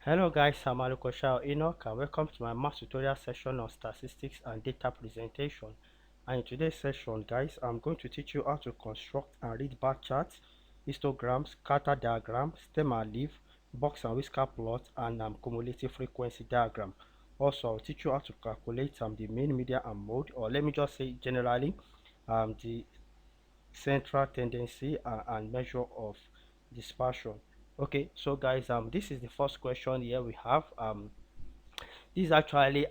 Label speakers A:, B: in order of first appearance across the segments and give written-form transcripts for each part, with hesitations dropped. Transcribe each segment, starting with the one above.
A: Hello guys, I'm Alukosha Enoch and welcome to my math tutorial session on statistics and data presentation. And in today's session guys, I'm going to teach you how to construct and read bar charts, histograms, scatter diagram, stem and leaf, box and whisker plot, and cumulative frequency diagram. Also, I'll teach you how to calculate the mean, median and mode, or let me just say generally the central tendency and measure of dispersion. Okay, so guys, this is the first question here we have. This is actually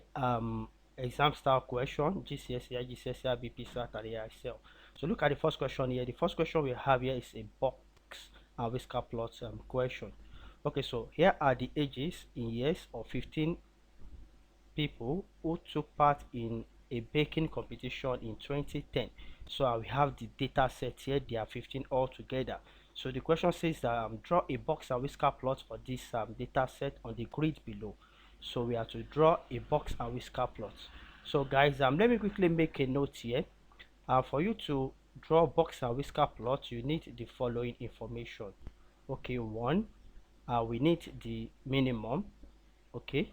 A: exam style question, GCSE, IGCSE, IB, PSAT, and AISL. So look at the first question here. The first question we have here is a box and whisker plot question. Okay, so here are the ages in years of 15 people who took part in a baking competition in 2010. So we have the data set here. There are 15 altogether. So the question says that draw a box and whisker plot for this data set on the grid below. So we have to draw a box and whisker plot. So guys, let me quickly make a note here. For you to draw box and whisker plot, you need the following information. Okay, one, we need the minimum. Okay,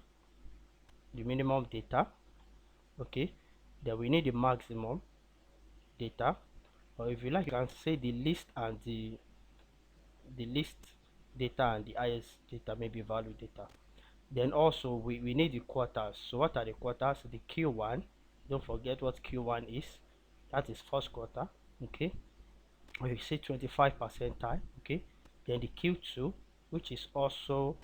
A: the minimum data. Okay, then we need the maximum data, or if you like you can say the least and the least data and the highest data, maybe value data. Then also we need the quarters. So what are the quarters? The Q1, don't forget what Q1 is, that is first quarter. Okay, we say 25 percentile. Okay, then the Q2, which is also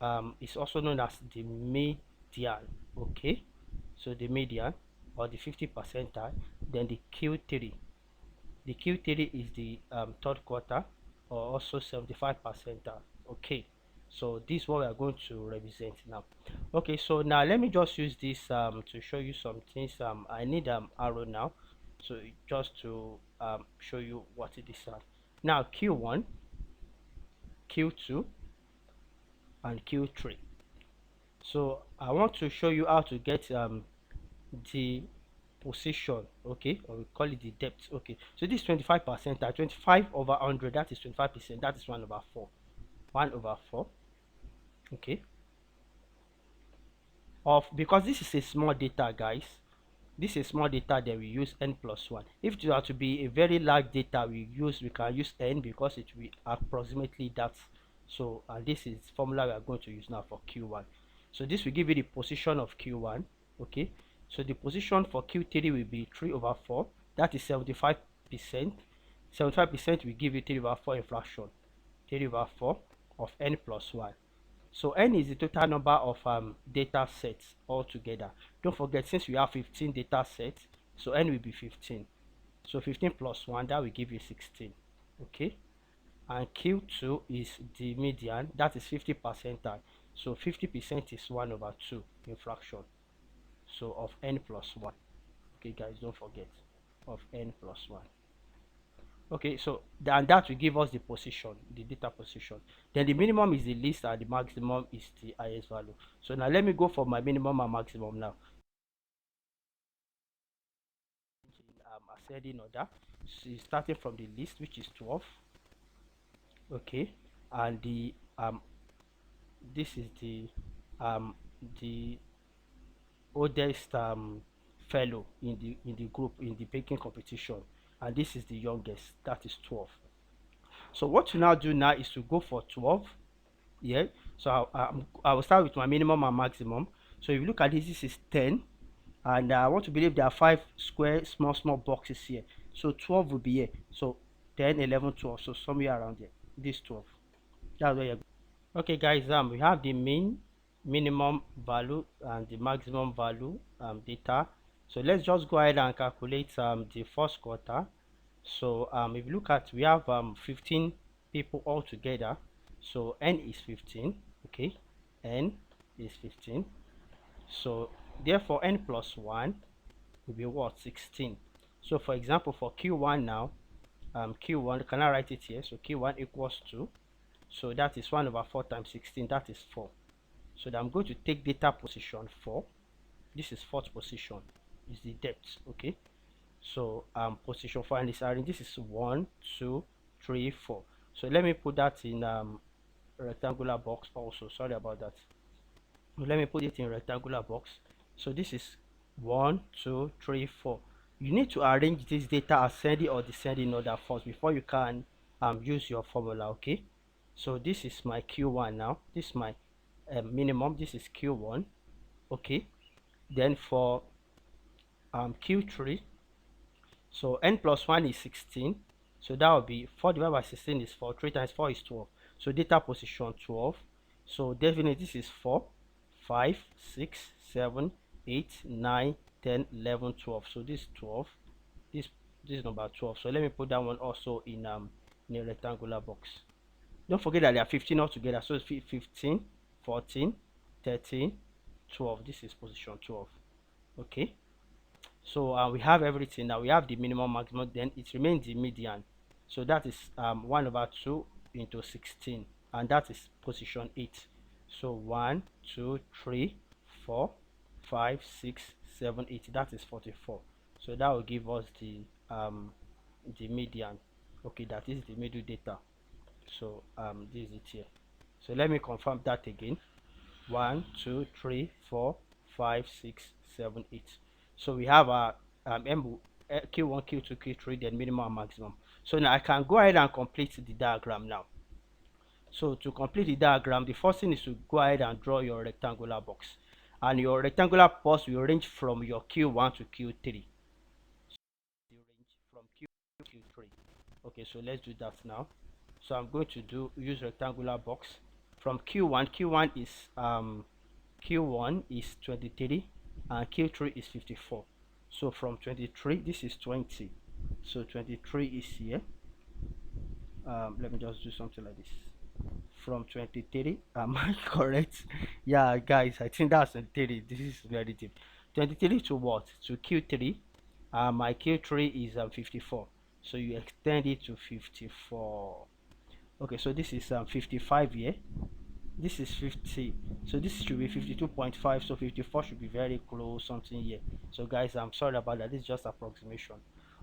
A: known as the median. Okay, so the median or the 50 percentile. Then the Q3, the Q3 is the third quarter or also 75 percentile. Okay, so this is what we are going to represent now. Okay, so now let me just use this to show you some things. I need arrow now, so just to show you what it is. Now Q1, Q2 and Q3. So I want to show you how to get the position. Okay, or we call it the depth. Okay, so this 25 percent, 25 over 100, that is 25%, that is 1 over 4, 1 over 4. Okay, of because this is a small data guys, this is small data, then we use n plus 1. If it were to be a very large data, we can use n because it will be approximately that. So and this is formula we are going to use now for Q1. So this will give you the position of Q1. Okay, so the position for Q3 will be 3 over 4, that is 75%. 75% will give you 3 over 4 in fraction, 3 over 4 of n plus 1. So n is the total number of data sets altogether. Don't forget, since we have 15 data sets, so n will be 15. So 15 plus 1, that will give you 16. Okay, and Q2 is the median, that is 50 percentile. So 50% is 1 over 2 in fraction, so of n plus 1. Okay guys, don't forget, of n plus 1. Okay, so and that will give us the position, the data position. Then the minimum is the least and the maximum is the highest value. So now let me go for my minimum and maximum now. Ascending order, so starting from the least, which is 12. Okay, and the this is the oldest fellow in the group in the baking competition, and this is the youngest, that is 12. So what you now do now is to go for 12. Yeah, so I will start with my minimum and maximum. So if you look at this is 10, and I want to believe there are 5 square small boxes here, so 12 will be here. So 10, 11, 12, so somewhere around there, this 12, that's where you're. Okay guys, we have the minimum value and the maximum value data. So let's just go ahead and calculate the first quarter. So if you look at, we have 15 people all together, so n is 15. Okay, n is 15. So therefore n plus 1 will be what? 16. So for example, for Q1 now, Q1, can I write it here? So Q1 equals to, so that is 1 over 4 times 16, that is 4. So I'm going to take data position 4. This is fourth position, is the depth. Okay, so position 4 and this is 1, 2, 3, 4. So let me put that in rectangular box also. Sorry about that. Let me put it in rectangular box. So this is 1 2 3 4. You need to arrange this data ascending or descending order first before you can use your formula. Okay, so this is my q1 now. This is my minimum. This is q1. Okay, then for q3, so n plus 1 is 16. So that will be 4 divided by 16 is 4. 3 times 4 is 12. So data position 12. So definitely this is 4, 5, 6, 7, 8, 9, 10, 11, 12. So this is 12. This this is number 12. So let me put that one also in a rectangular box. Don't forget that there are 15 altogether. So it's 15, 14, 13, 12. This is position 12. Okay. So we have everything now. We have the minimum, maximum, then it remains the median. So that is 1 over 2 into 16, and that is position 8. So 1 2 3 4 5 6 7 8, that is 44. So that will give us the median. Okay, that is the middle data. So this is it here. So let me confirm that again. 1 2 3 4 5 6 7 8. So we have our q1, q2, q3, then minimum and maximum. So now I can go ahead and complete the diagram now. So to complete the diagram, the first thing is to go ahead and draw your rectangular box, and your rectangular box will range from your q1 to q3. So the range from q to q3. Okay, so let's do that now. So I'm going to use rectangular box from q1. Q1 is 23 and Q3 is 54. So from 23, this is 20. So 23 is here. Let me just do something like this. From 23, am I correct? Yeah, guys, I think that's 23. This is very deep. 23 to what? To Q3. My Q3 is 54. So you extend it to 54. Okay, so this is 55 here. This is 50, so this should be 52.5. So 54 should be very close, something here. So guys, I'm sorry about that. This is just approximation.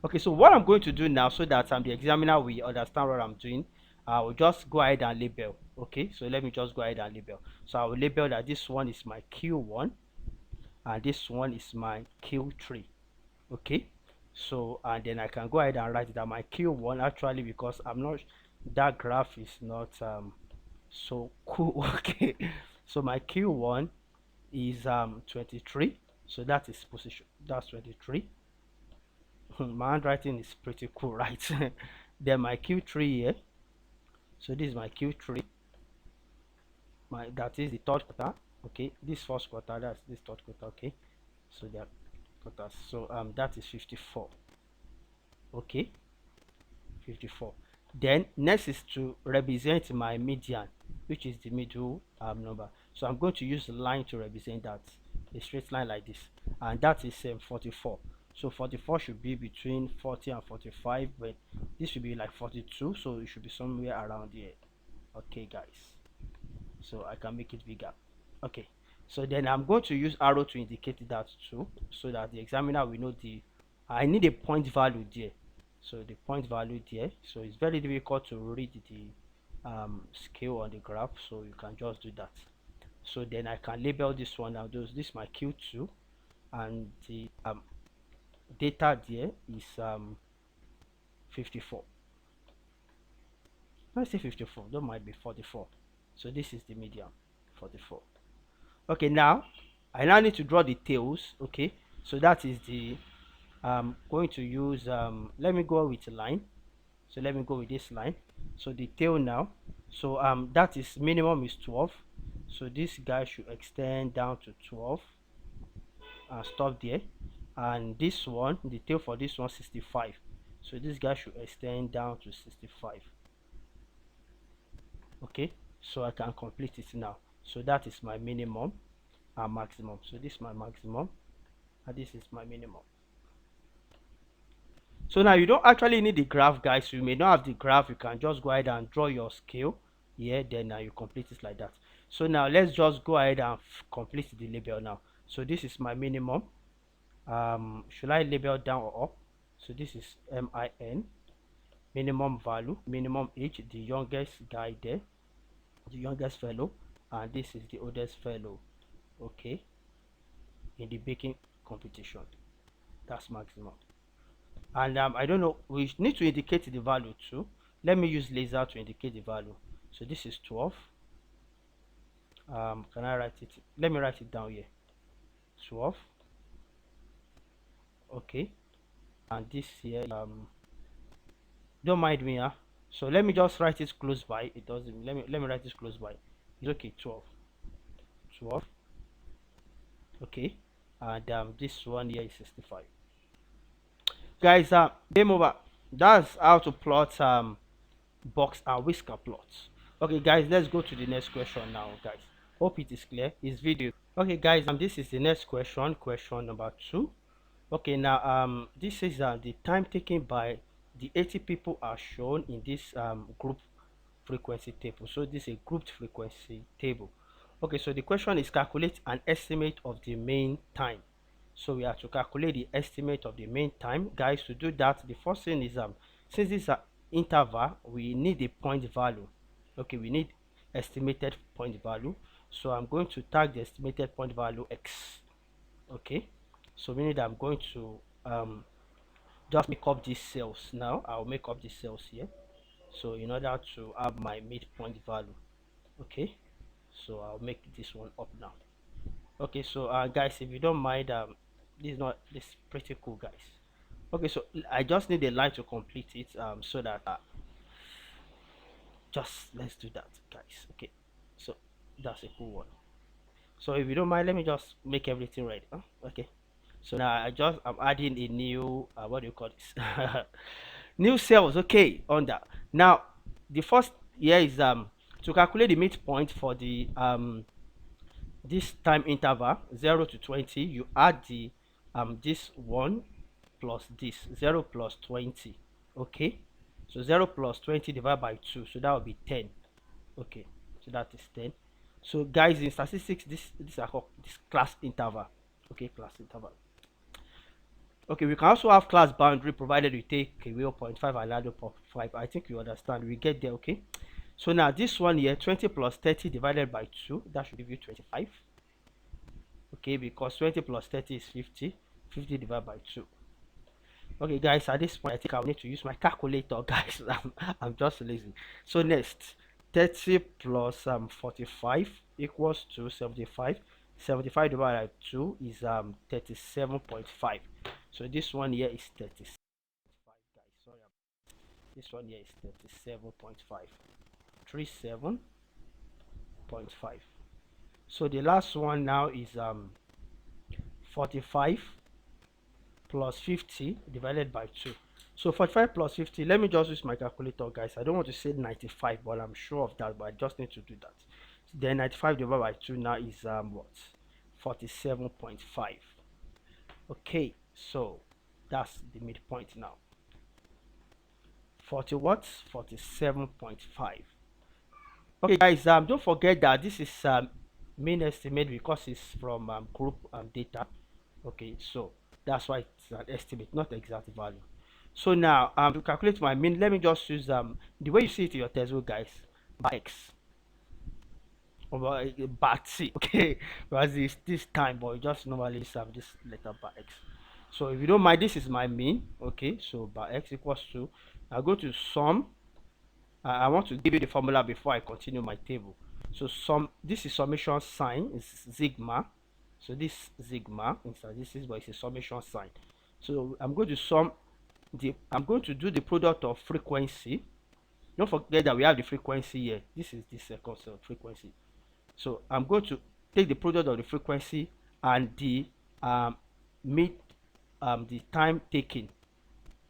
A: Okay, so what I'm going to do now, so that the examiner will understand what I'm doing, I will just go ahead and label. Okay, so let me just go ahead and label. So I will label that this one is my q1 and this one is my q3. Okay, so and then I can go ahead and write that my q1, actually, because I'm not, that graph is not so cool. Okay, so my q1 is 23. So that is position, that's 23. My handwriting is pretty cool, right? Then my q3 here, so this is my q3, my, that is the third quarter. Okay, this first quarter, that's this third quarter. Okay, so they are quarters. So that is 54. Okay, 54. Then next is to represent my median, which is the middle number. So I'm going to use the line to represent that, a straight line like this, and that is 44. So 44 should be between 40 and 45, but this should be like 42, so it should be somewhere around here. Okay, guys, so I can make it bigger. Okay, so then I'm going to use arrow to indicate that too, so that the examiner will know the, I need a point value there. So the point value there, so it's very difficult to read the scale on the graph, so you can just do that. So then I can label this one now. This is my q2, and the data there is 54. Let's say 54, that might be 44. So this is the median, 44. Okay, now I now need to draw the tails. Okay, so that is the going to use let me go with a line. So let me go with this line. So the tail now, so that is minimum is 12. So this guy should extend down to 12 and stop there. And this one, the tail for this one, 65. So this guy should extend down to 65. Okay, so I can complete it now. So that is my minimum and maximum. So this is my maximum and this is my minimum. So now you don't actually need the graph, guys. You may not have the graph, you can just go ahead and draw your scale here, then you complete it like that. So now let's just go ahead and complete the label now. So this is my minimum. Should I label down or up? So this is min, minimum value, minimum age, the youngest guy there. the youngest fellow, and this is the oldest fellow, okay, in the baking competition. That's maximum. And I don't know, we need to indicate the value too. Let me use laser to indicate the value. So this is 12. Can I write it? Let me write it down here. 12. Okay. And this here, don't mind me, huh? So let me just write it close by. It doesn't, let me write this close by. It's okay. 12. 12. Okay. And this one here is 65. Guys, game over. That's how to plot box and whisker plots. Okay, guys, let's go to the next question now, guys. Hope it is clear. It's video. Okay, guys, this is the next question. Question number 2. Okay, now this is the time taken by the 80 people are shown in this group frequency table. So this is a grouped frequency table. Okay, so the question is calculate an estimate of the mean time. So we have to calculate the estimate of the mean time. Guys, to do that, the first thing is since this is an interval, we need a point value. Okay, we need estimated point value. So I'm going to tag the estimated point value x. Okay, so meaning that I'm going to just make up these cells now. I'll make up these cells here. So in order to have my midpoint value, okay, so I'll make this one up now. Okay, so guys, if you don't mind, this is pretty cool, guys. Okay, so I just need a line to complete it, so that just let's do that, guys. Okay, so that's a cool one. So if you don't mind, let me just make everything ready, huh? Okay, so now I'm adding a new what do you call this? New cells, okay, on that. Now the first here is to calculate the midpoint for the this time interval 0 to 20. You add the this one plus this 0 plus 20. Okay, so 0 plus 20 divided by 2, so that will be 10. Okay, so that is 10. So guys, in statistics, this are called this class interval. Okay, class interval. Okay, we can also have class boundary provided we take away 0.5 and add 0.5. I think you understand. We get there, okay? So now this one here, 20 plus 30 divided by 2, that should give you 25. Okay, because 20 plus 30 is 50. 50 divided by 2. Okay, guys, at this point, I think I'll need to use my calculator, guys. I'm just lazy. So next, 30 plus 45 equals to 75. 75 divided by 2 is 37.5. So this one here is 37.5, guys. Sorry, this one here is 37.5. 37.5. So the last one now is 45 plus 50 divided by 2. So 45 plus 50, let me just use my calculator, guys. I don't want to say 95, but I'm sure of that, but I just need to do that. Then 95 divided by 2 now is what? 47.5. Okay, so that's the midpoint now. 40 what? 47.5. Okay, guys, don't forget that this is mean estimate because it's from group data. Okay, so that's why it's an estimate, not exact value. So now to calculate my mean, let me just use the way you see it in your textbook, guys, by x or by c. Okay, whereas this time, but you just normally use this letter by x. So if you don't mind, this is my mean. Okay, so by x equals to, I go to sum. I want to give you the formula before I continue my table. So this is summation sign, is sigma. So this sigma, instead this is, but it's a summation sign. So I'm going to do the product of frequency. Don't forget that we have the frequency here. This is the second cell frequency. So I'm going to take the product of the frequency and the the time taken,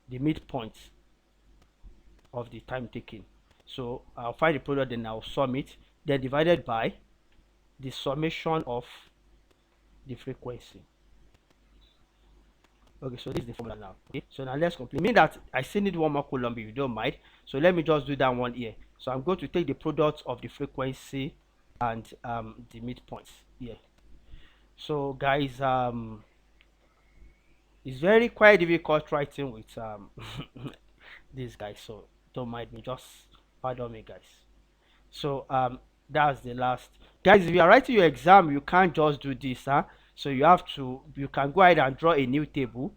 A: the midpoint of the time taken. So I'll find the product, then I'll sum it, then divided by the summation of the frequency. Okay, so this is the formula now. Okay, so now let's complete. Mean that I still need one more column if you don't mind. So let me just do that one here. So I'm going to take the product of the frequency and the midpoints here. So guys, it's very quite difficult writing with these guys. So don't mind me, just pardon me, guys. So That's the last. Guys, if you are writing your exam, you can't just do this, huh? So you can go ahead and draw a new table,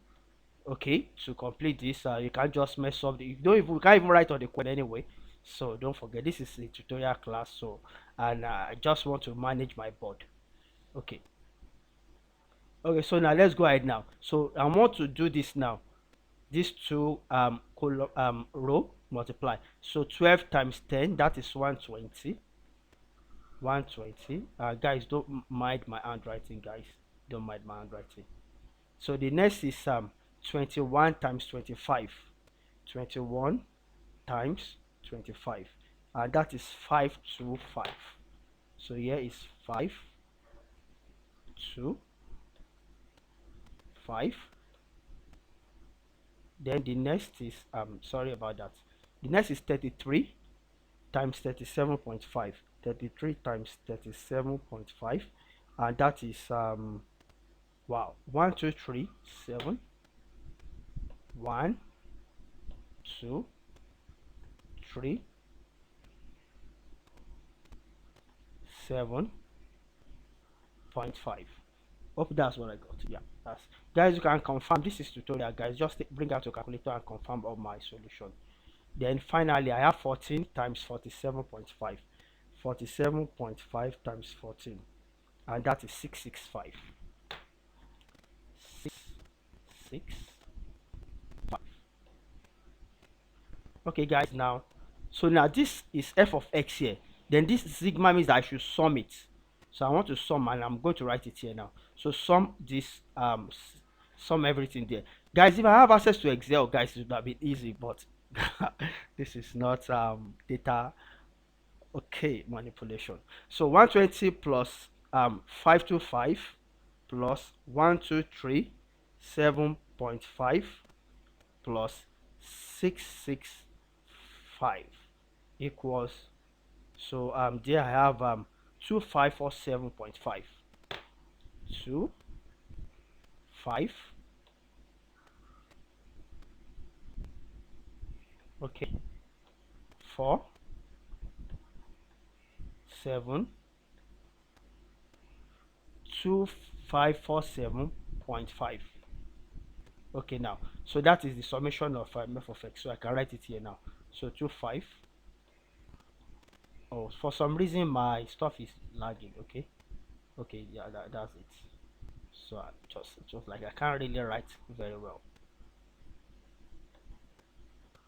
A: okay, to complete this. You can't just mess up. You can't even write on the question anyway. So don't forget, this is a tutorial class. So, and I just want to manage my board. Okay. Okay, so now let's go ahead now. So I want to do this now. These two row multiply. So 12 times 10, that is 120. 120. Guys, don't mind my handwriting, guys. Don't mind my handwriting. So the next is 21 times 25. 21 times 25. And that is 525. So here is 5, 2, 5. Then the next is sorry about that. The next is 33 times 37.5. 33 times 37.5, and that is wow, 1 2 3 7, 1 2 3 7.5. Hope that's what I got. Yeah, that's, guys, you can confirm this is tutorial, guys. Just bring out your calculator and confirm all my solution. Then finally I have 14 times 47.5. 47.5 times 14, and that is 665. 665. Okay, guys, now, so now this is f of x here. Then this sigma means that I should sum it. So I want to sum, and I'm going to write it here now. So sum this, sum everything there. Guys, if I have access to Excel, guys, it would have been easy, but this is not data, okay, manipulation. So 120 plus 525 plus 123 7.5 plus 665 equals, so there I have 2547.5. 2 5, okay, 4 7 2547.5. Okay, now, so that is the summation of f of x. So I can write it here now. So 25. Oh, for some reason my stuff is lagging. Okay, okay, yeah, that's it. So I just like I can't really write very well.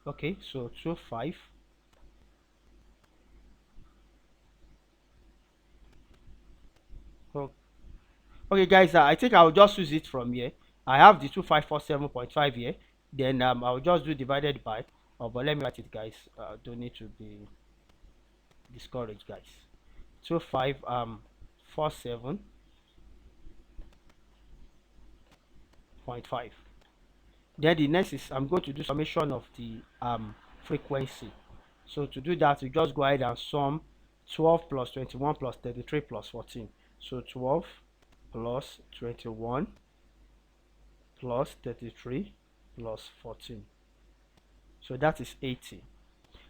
A: Okay, so 25. Oh, okay, guys, I think I'll just use it from here. I have the 2547.5 here. Then I'll just do divided by. Oh, but let me write it, guys. Don't need to be discouraged, guys. 2547.5. Then the next is I'm going to do summation of the frequency. So to do that, you just go ahead and sum 12 plus 21 plus 33 plus 14. So 12 plus 21 plus 33 plus 14. So that is 80.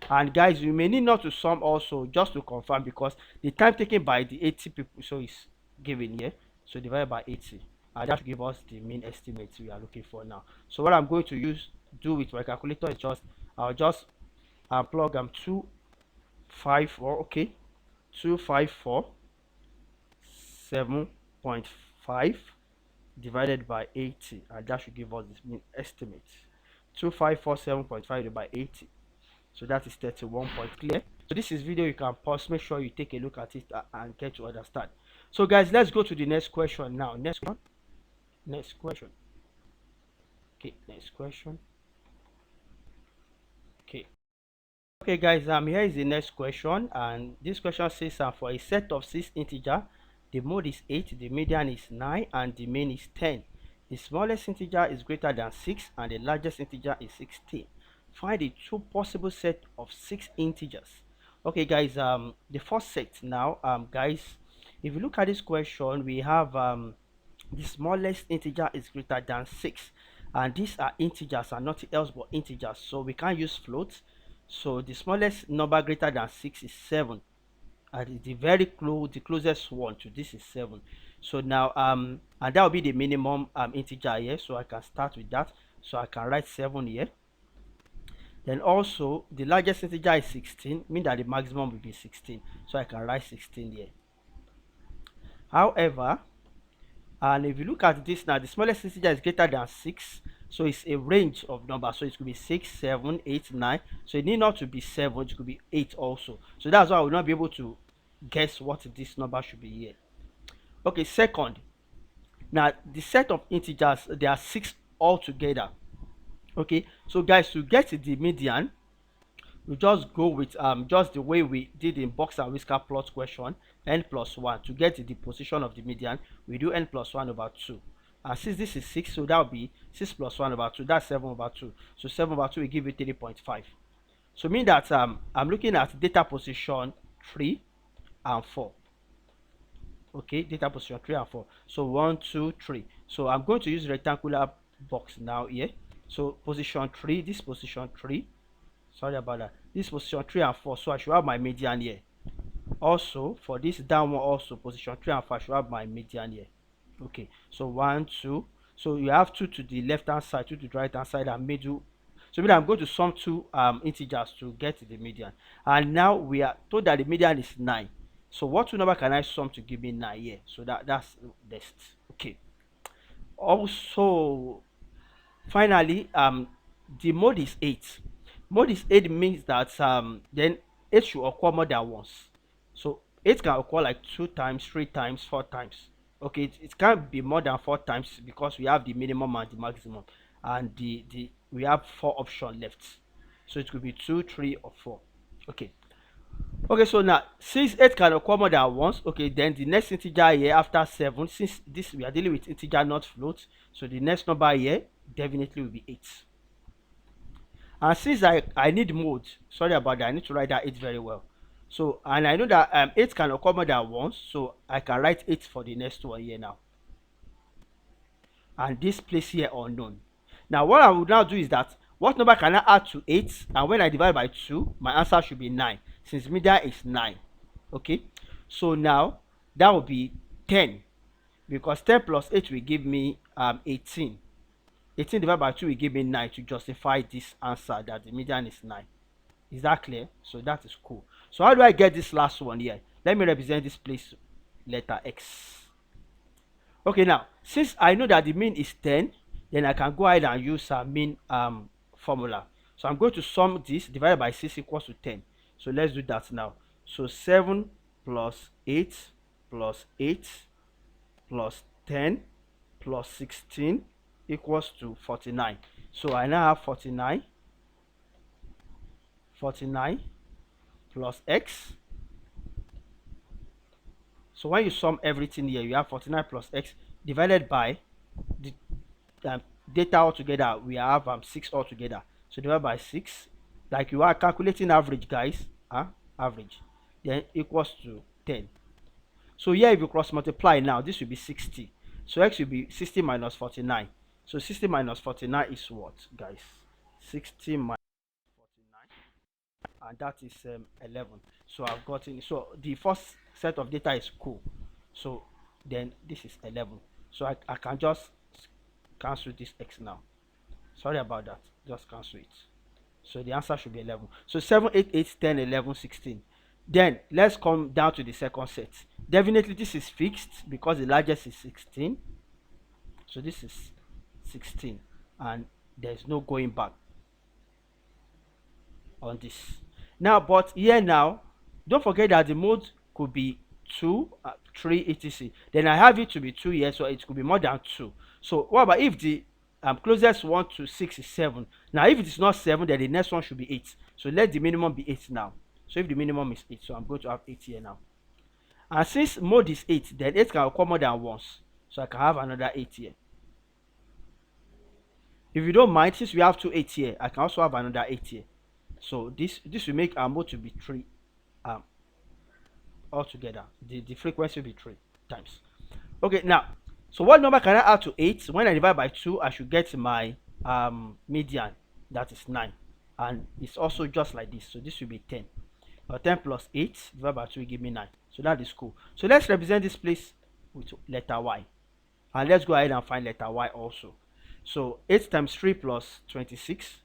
A: And guys, you may need not to sum also, just to confirm, because the time taken by the 80 people, so is given here. So divided by 80, and that will give us the mean estimate we are looking for now. So what I'm going to do with my calculator is just, I'll just plug 254, okay, 254.7.5 divided by 80, and that should give us this mean estimate. 2547.5 divided by 80, so that is 31 point. Clear? So this is video you can pause, make sure you take a look at it and get to understand. So guys, let's go to the next question now. Next one. Next question. Okay, next question. Okay. Okay, guys, here is the next question, and this question says for a set of 6 integer, the mode is 8, the median is 9, and the mean is 10. The smallest integer is greater than 6, and the largest integer is 16. Find the two possible set of 6 integers. Okay, guys, the first set now, guys, if you look at this question, we have the smallest integer is greater than 6, and these are integers and nothing else but integers, so we can't use floats. So the smallest number greater than 6 is 7, and the closest one to this is 7. So now and that will be the minimum integer here, so I can start with that. So I can write 7 here. Then also the largest integer is 16, mean that the maximum will be 16, so I can write 16 here. However, and if you look at this now, the smallest integer is greater than 6, so it's a range of numbers, so it could be 6, 7, 8, 9. So it need not to be 7, it could be 8 also. So that's why I will not be able to guess what this number should be here. Okay, second, now the set of integers, there are 6 altogether. Okay, so guys, to get the median, we just go with just the way we did in box and whisker plot question, n plus 1. To get the position of the median, we do n plus 1 over 2. And since this is 6, so that will be 6 plus 1 over 2, that's 7 over 2. So 7 over 2 will give you 3.5. So mean that I'm looking at data position 3 and 4. Okay, data position 3 and 4. So 1, 2, 3. So I'm going to use rectangular box now here. So position 3, this position 3. Sorry about that. This position 3 and 4. So I should have my median here. Also, for this down one, also position 3 and 4, I should have my median here. Okay, so 1, 2. So you have 2 to the left hand side, 2 to the right hand side, and middle. So I'm going to sum two integers to get the median. And now we are told that the median is 9. So what two number can I sum to give me 9 here? So that's next. Okay. Also, finally, the mode is 8. Mode is 8 means that then 8 should occur more than once. So 8 can occur like 2 times, 3 times, 4 times. Okay, it can't be more than 4 times because we have the minimum and the maximum, and we have 4 options left. So it could be 2, 3, or 4. Okay. Okay, so now since 8 can occur more than once, okay, then the next integer here after 7, since this we are dealing with integer not float, so the next number here definitely will be 8. And since I need mode, sorry about that, I need to write that 8 very well. So, and I know that 8 can occur more than once, so I can write 8 for the next one here now. And this place here unknown. Now what I will now do is that, what number can I add to 8? And when I divide by 2, my answer should be 9, since median is 9. Okay, so now that will be 10, because 10 plus 8 will give me 18. 18 divided by 2 will give me 9 to justify this answer that the median is 9. Is that clear? So that is cool. So how do I get this last one here? Let me represent this place letter X. Okay, now since I know that the mean is 10, then I can go ahead and use a mean formula. So I'm going to sum this divided by 6 equals to 10. So let's do that now. So 7 plus 8 plus 8 plus 10 plus 16 equals to 49. So I now have 49 plus x. So when you sum everything here, you have 49 plus x divided by the data altogether. We have 6 altogether. So divided by 6, like you are calculating average, guys. Average. Then equals to 10. So here if you cross multiply now, this will be 60. So x will be 60 minus 49. So 60 minus 49 is what, guys? 60 minus 49, and that is 11. So I've gotten, so the first set of data is cool. So then this is 11. So I can just cancel this x now. Sorry about that. Just cancel it. So the answer should be 11. So 7, 8, 8, 10, 11, 16. Then let's come down to the second set. Definitely this is fixed because the largest is 16. So this is 16, and there's no going back on this. Now, but here now, don't forget that the mode could be 2, 3, etc. Then I have it to be 2 here, so it could be more than 2. So what about if the closest one to 6 is 7? Now if it is not 7, then the next one should be 8. So let the minimum be 8 now. So if the minimum is 8, so I'm going to have 8 here now. And since mode is 8, then 8 can occur more than once. So I can have another 8 here. If you don't mind, since we have 2 8 here, I can also have another 8 here. So this will make our mode to be 3 altogether. The frequency will be 3 times. Okay, now, so what number can I add to 8? When I divide by 2, I should get my median, that is 9. And it's also just like this. So this will be 10. 10 plus 8 divided by 2 will give me 9. So that is cool. So let's represent this place with letter y. And let's go ahead and find letter y also. So 8 times 3 plus 26.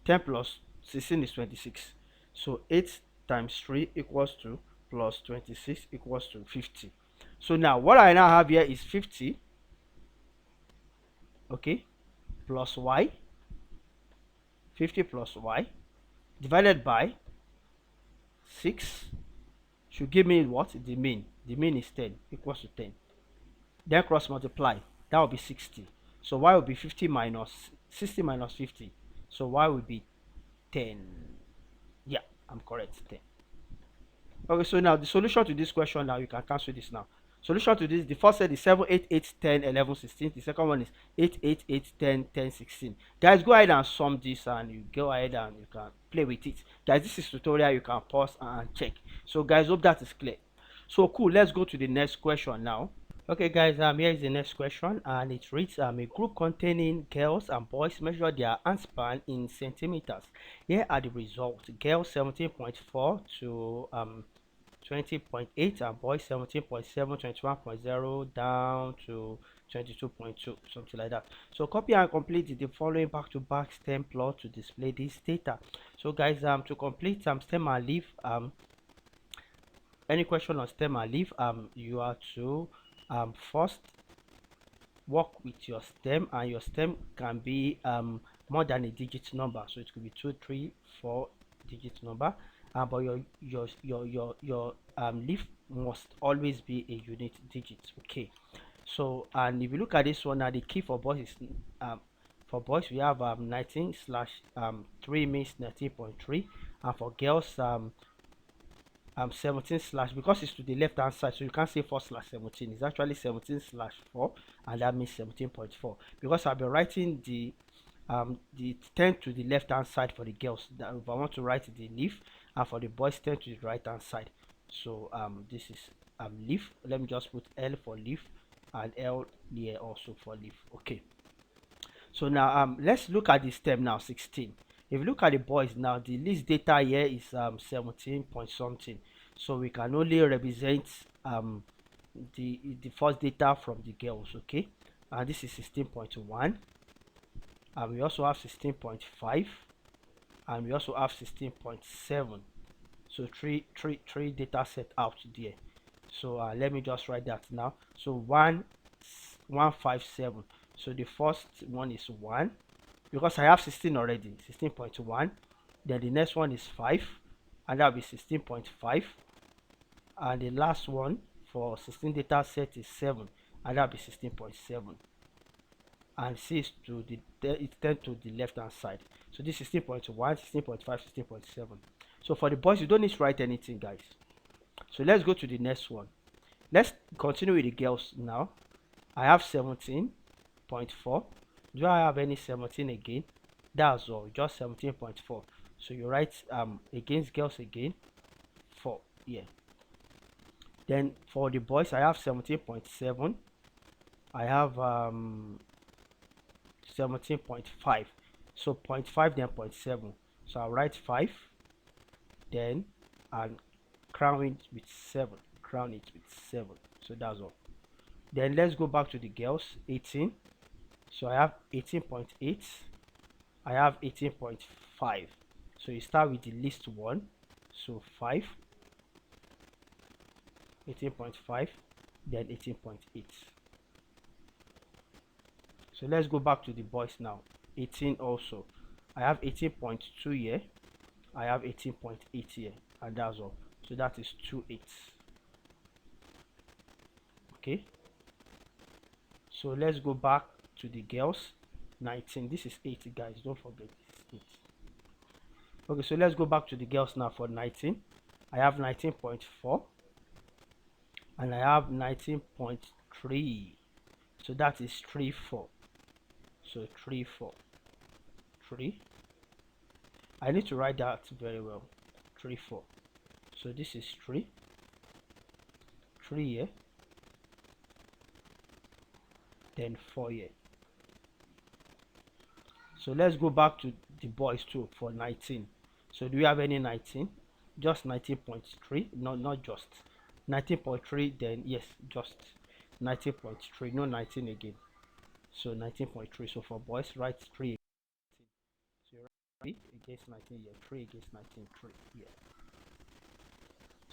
A: 10 plus 16 is 26. So 8 times 3 equals to plus 26 equals to 50. So now what I now have here is 50, okay, plus y, 50 plus y, divided by 6 should give me what? The mean. The mean is 10, equals to 10. Then cross multiply. That will be 60. So y will be 50 minus 60 minus 50. So y will be 10. Yeah, I'm correct. 10. Okay, so now the solution to this question, now you can cancel this now. Solution to this, the first set is 7, 8, 8, 10, 11, 16. The second one is 8, 8, 8, 10, 10, 16. Guys, go ahead and sum this and you go ahead and you can play with it. Guys, this is tutorial, you can pause and check. So guys, hope that is clear. So cool, let's go to the next question now. Okay guys, here is the next question, and it reads, a group containing girls and boys measure their handspan in centimeters. Here are the results. Girls 17.4 to 20.8, and boys 17.7, 21.0 down to 22.2, something like that. So copy and complete the following back-to-back stem plot to display this data. So guys, to complete stem and leaf, any question on stem and leaf, you are to first work with your stem, and your stem can be more than a digit number, so it could be 2, 3, 4 digit number, but your leaf must always be a unit digit. Okay, so and if you look at this one now, the key for boys is for boys we have 19 slash 3 means 19.3, and for girls 17 slash, because it's to the left hand side, so you can't say 4 slash 17, it's actually 17 slash 4, and that means 17.4, because I've been writing the 10 to the left hand side for the girls. That if I want to write the leaf, and for the boys 10 to the right hand side. So this is leaf. Let me just put L for leaf and L here also for leaf. Okay, so now let's look at the stem now. 16. If you look at the boys now, the list data here is 17 point something, so we can only represent the first data from the girls. Okay, and this is 16.1, and we also have 16.5, and we also have 16.7. So three data set out there. So let me just write that now. So 157. So the first one is 1, because I have 16 already, 16.1. Then the next one is 5, and that will be 16.5. And the last one for 16 data set is 7, and that will be 16.7. And C is to the it's 10 to the left hand side. So this is 16.1, 16.5, 16.7. So for the boys, you don't need to write anything, guys. So let's go to the next one. Let's continue with the girls now. I have 17.4. Do I have any 17 again? That's all, just 17.4. So you write against girls again 4 here. Then for the boys, I have 17.7. I have 17.5. So 0.5 then 0.7. So I'll write 5, then and crown it with 7. Crown it with 7. So that's all. Then let's go back to the girls. 18. So I have 18.8. I have 18.5. So you start with the least one. So 5, 18.5, then 18.8. So let's go back to the boys now. 18 also. I have 18.2 here. I have 18.8 here, and that's all. So that is 2 8. Okay. So let's go back to the girls. 19. This is 8, guys. Don't forget this is 8. Okay, so let's go back to the girls now for 19. I have 19.4, and I have 19.3. So that is 3 4. So 3 4 3. I need to write that very well. 3 4. So this is 3 here, then 4 here. So let's go back to the boys too for 19. So do we have any 19? just 19.3, no, not just 19.3, then yes, just 19.3, no 19 again. So 19.3. So for boys, write 3. So you write 3 against 19 here, 3 against 19, 3 here.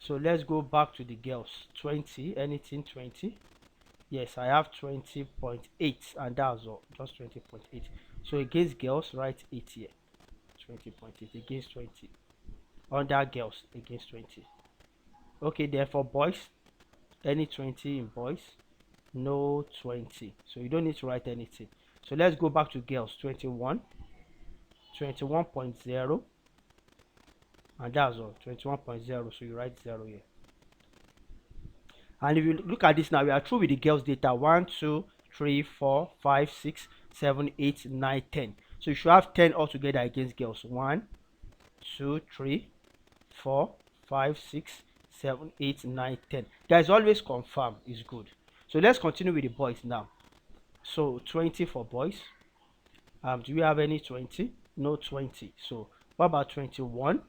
A: So let's go back to the girls. 20, anything 20. Yes, I have 20.8, and that's all, just 20.8. So against girls, write 8 here. 20.8 against 20. Under girls, against 20. Okay, then for boys, any 20 in boys, no 20. So you don't need to write anything. So let's go back to girls. 21, 21.0, and that's all, 21.0. So you write 0 here. And if you look at this now, we are through with the girls data. 1, 2, 3, 4, 5, 6, 7, 8, 9, 10. So you should have 10 altogether against girls. 1, 2, 3, 4, 5, 6, 7, 8, 9, 10. Guys, always confirm is good. So let's continue with the boys now. So 20 for boys. Do we have any 20? No 20. So what about 21?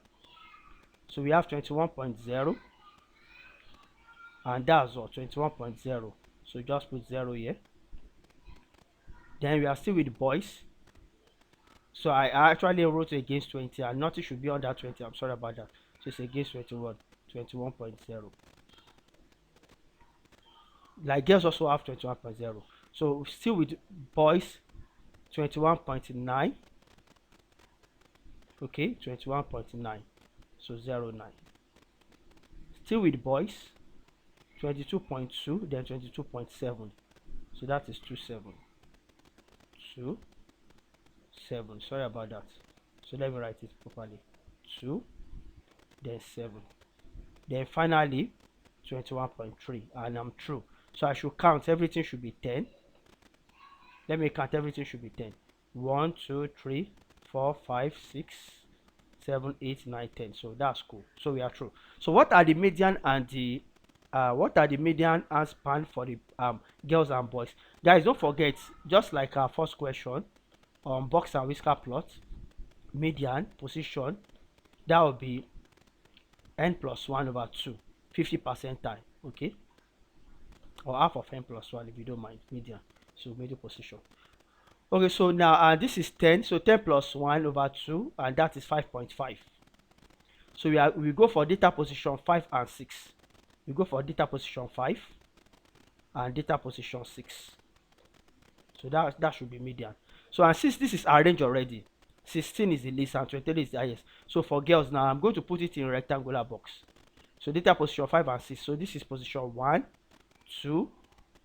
A: So we have 21.0, and that's all, 21.0. So just put 0 here. Then we are still with boys. So I actually wrote against 20, and nothing should be under 20. I'm sorry about that. So it's against 21, 21.0. Like girls also have 21.0. So still with boys, 21.9. Okay, 21.9. So 09. Still with boys, 22.2, then 22.7. So that is 27. 2, 7. Sorry about that. So let me write it properly. 2, then 7. Then finally 21.3, and I'm true. So I should count, everything should be 10. Let me count, everything should be 10. 1, 2, 3, 4, 5, 6, 7, 8, 9, 10. So that's cool. So we are true. So what are the median and the and span for the girls and boys? Guys, don't forget, just like our first question on box and whisker plot, median position, that will be n plus 1 over 2, 50 percentile, okay, or half of n plus 1 if you don't mind, median. So median position. Okay, so now this is 10. So 10 plus 1 over 2, and that is 5.5. So we go for data position 5 and 6. We go for data position 5 and data position 6. So that should be median. So and since this is arranged already, 16 is the least and 23 is the highest. So for girls now, I'm going to put it in a rectangular box. So data position 5 and 6. So this is position 1, 2,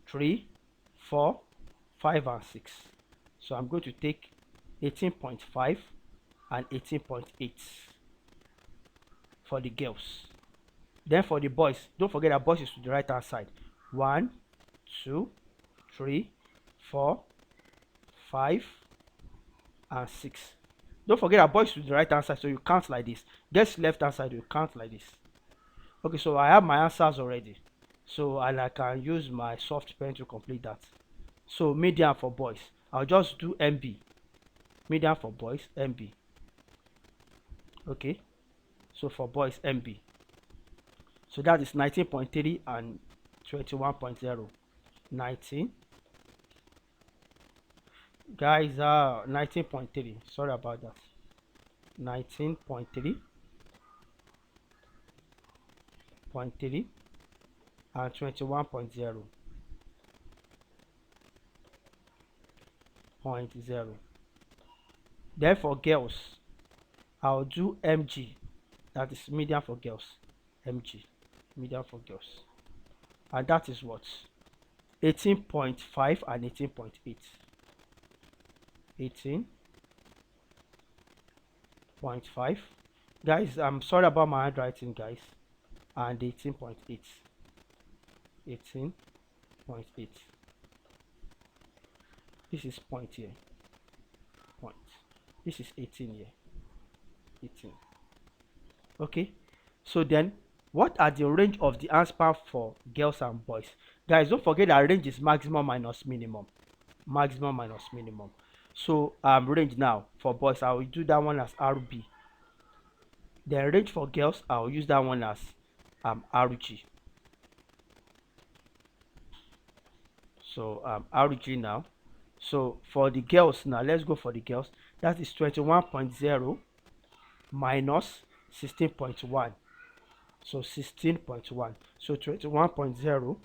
A: 3, 4, 5 and 6. So I'm going to take 18.5 and 18.8 for the girls. Then for the boys, don't forget that boys is to the right hand side. 1, 2, 3, 4, 5 and 6. Don't forget that boys to the right hand side, so you count like this. Girls left hand side, you count like this. Okay, so I have my answers already. So and I can use my soft pen to complete that. So median for boys, I'll just do MB. Median for boys, MB. Okay, so for boys, MB. So that is 19.3 and 21.0. 19. Guys, 19.3. Sorry about that. 19.3. 0.3 and 21.0. 0.0. Then for girls, I'll do MG. That is median for girls. MG. Median for girls. And that is what? 18.5 and 18.8. 18.5. Guys, I'm sorry about my handwriting, guys. And 18.8. 18.8. This is point here. Point. This is 18 here. 18. Okay. So then, what are the range of the answer for girls and boys? Guys, don't forget that range is maximum minus minimum. Maximum minus minimum. So range now for boys, I will do that one as RB. Then range for girls, I'll use that one as RG. So RG now. So for the girls now, let's go for the girls. That is 21.0 minus 16.1. So 16.1. So 21.0,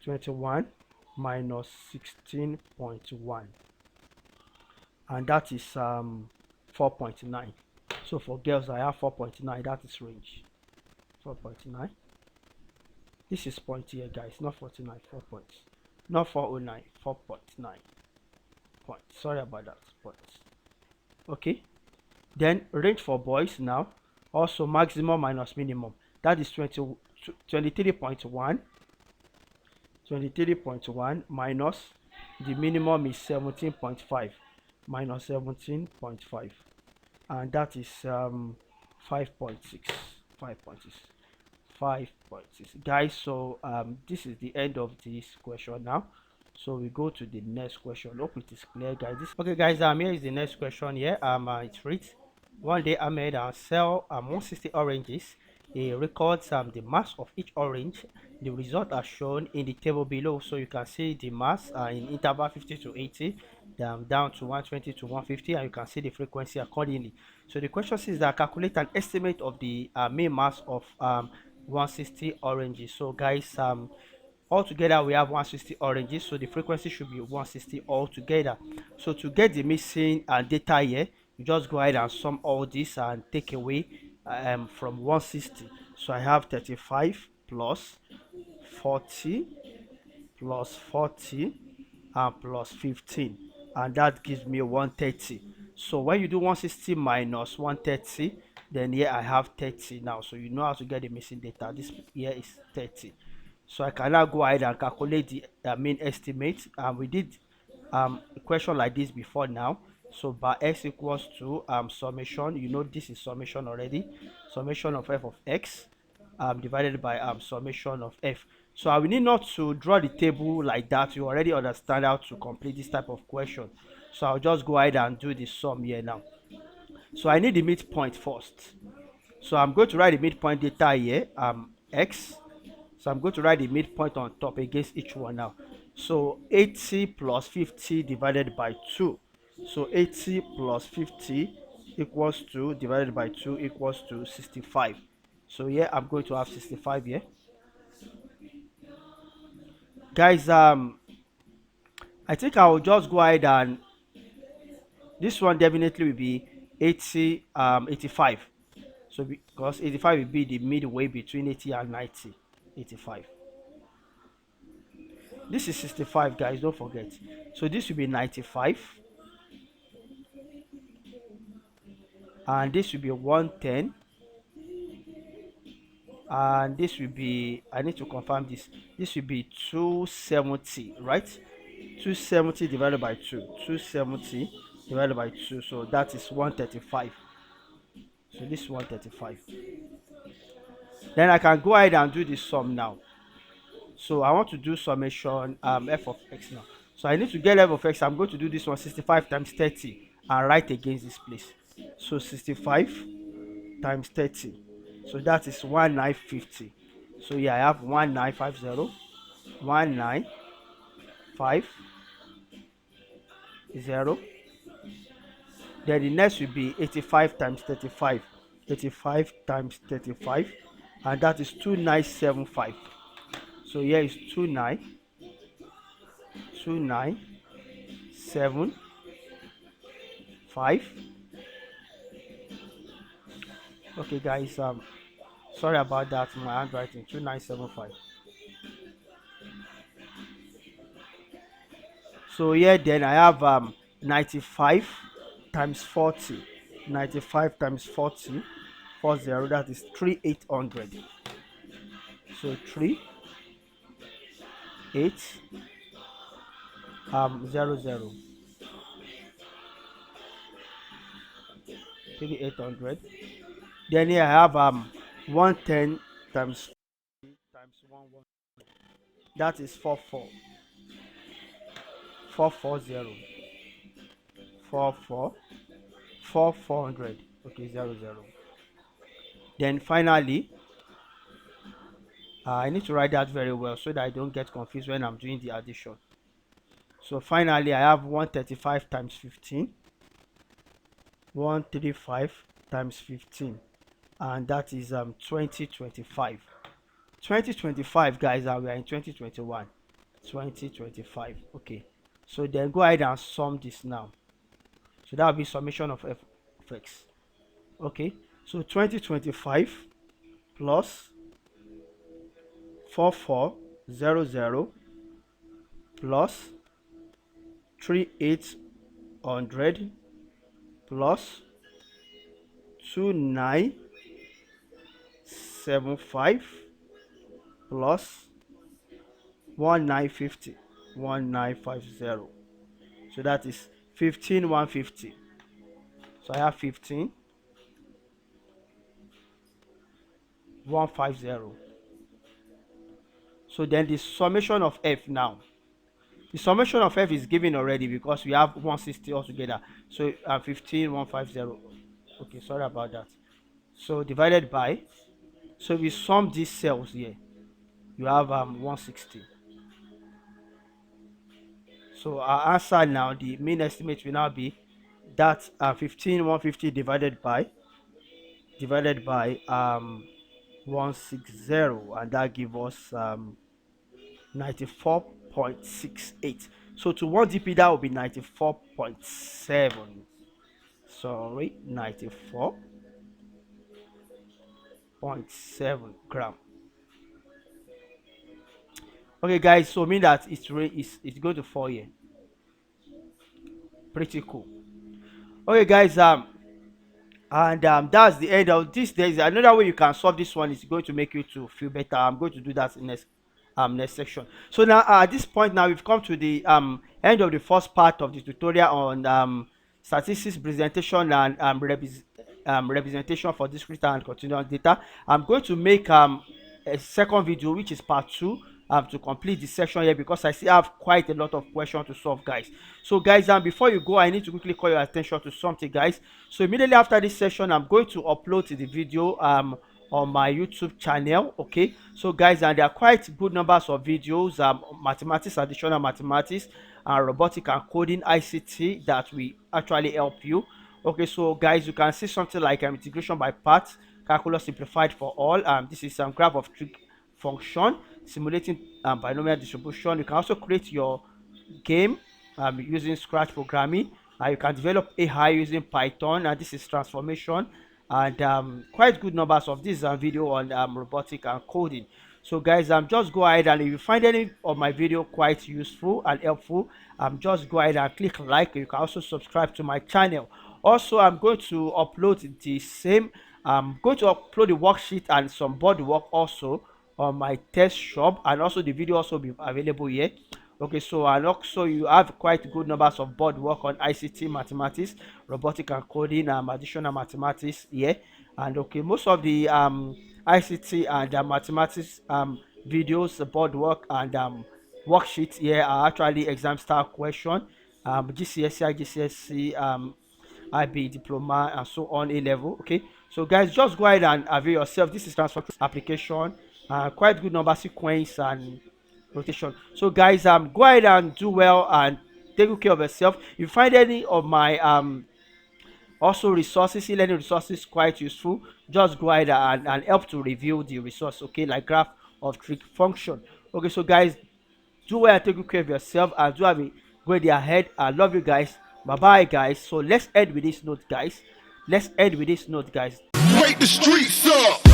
A: 21 minus 16.1. And that is 4.9. So for girls, I have 4.9. That is range. 4.9. This is point here, guys. Not 49. 4 points. Not 409. 4.9 points. Sorry about that. Points. Okay. Then range for boys now. Also maximum minus minimum. That is 23.1. 23.1 minus the minimum is 17.5 minus 17.5, and that is 5.6. 5.6. 5.6, guys. So this is the end of this question now. So we go to the next question. Hope it is clear, guys. Okay, guys, here is the next question here. It reads: one day Ahmed sell 160 oranges. He records the mass of each orange. The result are shown in the table below. So you can see the mass in interval 50 to 80, down to 120 to 150, and you can see the frequency accordingly. So the question says that calculate an estimate of the main mass of 160 oranges. So guys, altogether we have 160 oranges, so the frequency should be 160 altogether. So to get the missing data here, you just go ahead and sum all this and take away from 160. So I have 35 plus 40 plus 40 and plus 15, and that gives me 130. So when you do 160 minus 130, then here I have 30 now. So you know how to get the missing data. This here is 30. So I can now go ahead and calculate the mean estimate. We did a question like this before now. So by x equals to summation, you know this is summation already, summation of f of x divided by summation of f. So I will need not to draw the table like that. You already understand how to complete this type of question. So I'll just go ahead and do the sum here now. So I need the midpoint first. So I'm going to write the midpoint data here, x. So I'm going to write the midpoint on top against each one now. So 80 plus 50 divided by 2. So 80 plus 50 equals to, divided by 2 equals to 65. So here I'm going to have 65 here. Guys, I think I will just go ahead and this one definitely will be 85. So because 85 will be the midway between 80 and 90. 85. This is 65, guys, don't forget. So this will be 95, and this will be 110, and this will be, I need to confirm this will be 270, right? 270 divided by 2, 270 divided by 2, so that is 135. So this is 135. Then I can go ahead and do the sum now. So I want to do summation f of x now. So I need to get f of x. I'm going to do this one 65 times 30 and write against this place. So 65 times 30. So that is 1950. So yeah, I have 1950, 1950. Then the next will be 85 times 35. 85 times 35, and that is 2975. So here is 2975. Okay, guys, sorry about that, my handwriting. 2975. So here then I have 95 times 40. 95 times 40, 40, that is 3800. So 3800, 3800. Then here I have 110 times 40 times 11, that is 44, 440, 44, 4400. Okay, 00. Then finally, I need to write that very well so that I don't get confused when I'm doing the addition. So finally, I have 135 times 15, 135 times 15, and that is 2025. 2025, guys, and we are in 2021. 2025. Okay. So then go ahead and sum this now. So that will be summation of f of x. Okay. So 2025 plus 4400 plus 3800 plus 2975 plus 1950. 1950. So that is 15150. So I have 15150. So then the summation of f now. The summation of f is given already because we have 160 altogether. So 15150. Okay, sorry about that. So divided by, so we sum these cells here, you have 160. So our answer now, the mean estimate will now be that 15150 divided by 160, and that gives us 94.68. So to 1 dp that will be 94.7. Sorry, 94.7 gram. Okay, guys, so mean that it's going to fall here. Pretty cool. Okay, guys, and that's the end of this. There's another way you can solve this one. Is going to make you to feel better. I'm going to do that in next section. So now at this point now we've come to the end of the first part of the tutorial on statistics presentation and representation for discrete and continuous data. I'm going to make a second video, which is part 2, to complete this section here, because I still have quite a lot of questions to solve, guys. So guys, before you go, I need to quickly call your attention to something, guys. So immediately after this session, I'm going to upload the video on my YouTube channel. Okay, so guys, and there are quite good numbers of videos, mathematics, additional mathematics, and robotic and coding, ICT, that will actually help you. Okay, so guys, you can see something like integration by parts, calculus simplified for all. This is some graph of trig function, simulating binomial distribution. You can also create your game using Scratch programming. You can develop AI using Python, and this is transformation, and quite good numbers of this video on robotic and coding. So guys, just go ahead, and if you find any of my video quite useful and helpful, just go ahead and click like. You can also subscribe to my channel. Also, I'm going to upload the same, I'm going to upload the worksheet and some board work also on my test shop, and also the video also be available here. Okay, so and also you have quite good numbers of board work on ICT, mathematics, robotic and coding, additional mathematics here. And okay, most of the ICT and mathematics videos, board work, and worksheets here are actually exam style question, GCSE, IGCSE, IB, diploma, and so on, A level. Okay, so guys, just go ahead and avail yourself. This is transfer application, quite good number sequence and rotation. So guys, go ahead and do well and take good care of yourself. If you find any of my also resources, e-learning resources quite useful, just go ahead and help to review the resource. Okay, like graph of trig function. Okay, so guys, do well and take good care of yourself, and do have a great day ahead. I love you guys. Bye bye, guys. So let's end with this note, guys. Let's end with this note, guys.
B: Wake the streets up.